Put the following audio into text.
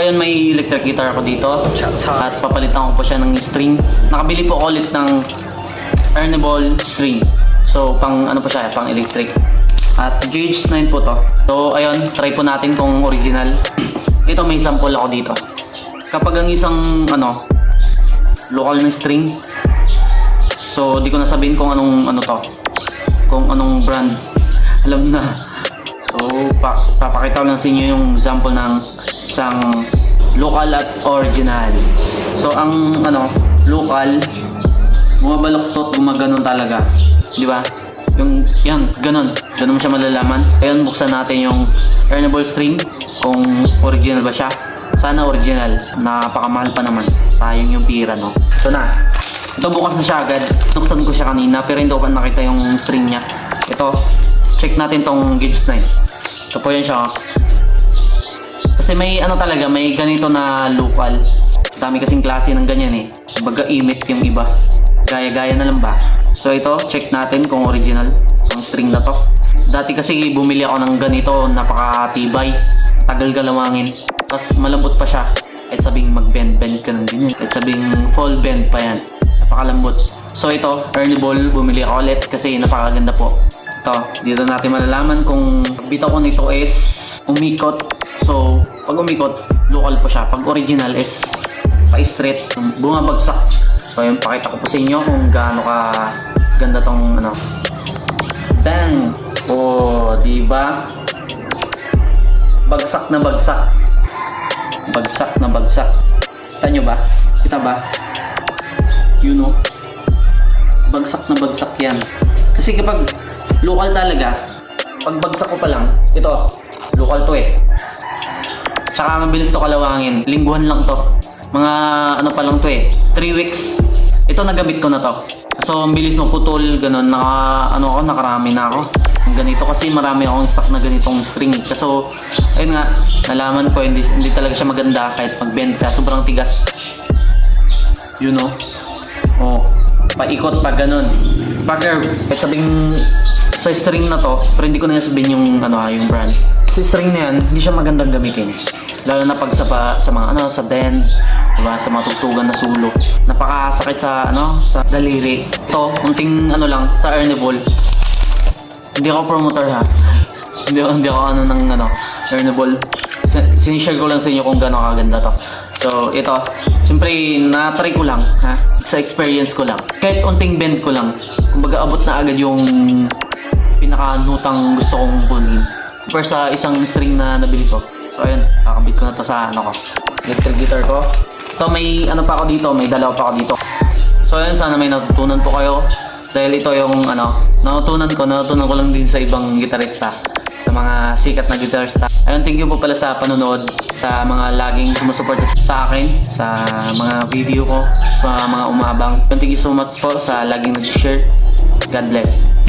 Ayun, may electric guitar ako dito at papalitan ko po siya ng string. Nakabili po ako ulit ng earnable string. So pang ano pa siya, pang electric. At gauge 9 po to. So ayun, try po natin kung original. Ito, may sample ako dito. Kapag ang isang local na string, so di ko na sabihin kung anong kung anong brand. Alam na. So papakita ko lang sa inyo yung sample ng isang local at original. So ang local, bumabaloktot, gumaganon talaga, di ba? Yung yan, ganun mo siya malalaman. Ayun, buksan natin yung earnable string kung original ba siya. Sana original, napakamahal pa naman, sayang yung pira, no? Ito na, ito bukas na siya agad. Nuksan ko siya kanina pero hindi ko pa nakita yung string niya. Ito, check natin tong gauge 9. Ito po yan siya. Kasi may talaga, may ganito na local. Dami kasing klase ng ganyan eh. Baga imit yung iba. Gaya-gaya na lang ba? So ito, check natin kung original ang string na to. Dati kasi bumili ako ng ganito, napakatibay, tagal galawangin, tapos malambot pa siya. Kahit sabing mag-bend-bend ka ng ganyan, kahit sabing full bend pa yan, napakalambot. So ito, earnable, bumili ako ulit kasi napakaganda po. Ito, dito natin malalaman kung bitaw ko nito is umikot. So pag umikot, local po siya. Pag original is pa-straight, bumabagsak. So yun, pakita ko po sa inyo kung gaano ka ganda tong bang! Oh, diba? Bagsak na bagsak. Bagsak na bagsak. Kita nyo ba? Kita ba? You know? Bagsak na bagsak yan. Kasi kapag local talaga, pag bagsak ko pa lang, ito, local to eh. Tsaka mabilis to kalawangin. Lingguhan lang to. Mga pa lang to eh. 3 weeks. Ito, nagamit ko na to. So, ang bilis maputol, ganun. Nakarami na ako. Ganito kasi marami akong stock na ganitong string. So, ayun nga, nalaman ko, hindi talaga siya maganda kahit mag-bend ka. Sobrang tigas. You know? Oh, paikot pa ganun. Bagger, kahit sabing sa string na to, pero hindi ko na sabihin yung brand. Sa string na yan, hindi siya magandang gamitin. Lalo na pag sa mga sa bend, diba, sa mga tugtugan na sulo. Napakasakit sa sa daliri. Ito, unting lang sa earnable. Hindi ako promoter ha. Hindi ako earnable. Sinishare ko lang sa inyo kung gaano kaganda to. So, ito, siyempre na-try ko lang ha, sa experience ko lang. Kahit unting bend ko lang, kumbaga abot na agad yung pinaka-nutang gusto kong kunin. Compare sa isang string na nabili ko. So ayun, kakabit ko na to sa electric guitar ko. So may pa ako dito, may dalawa pa ako dito. So ayun, sana may natutunan po kayo. Dahil ito yung natutunan ko lang din sa ibang gitarista, sa mga sikat na gitarista. Ayun, thank you po pala sa panonood, sa mga laging sumusuporta sa akin, sa mga video ko, sa mga umabang. Thank you so much po sa laging nag-share. God bless.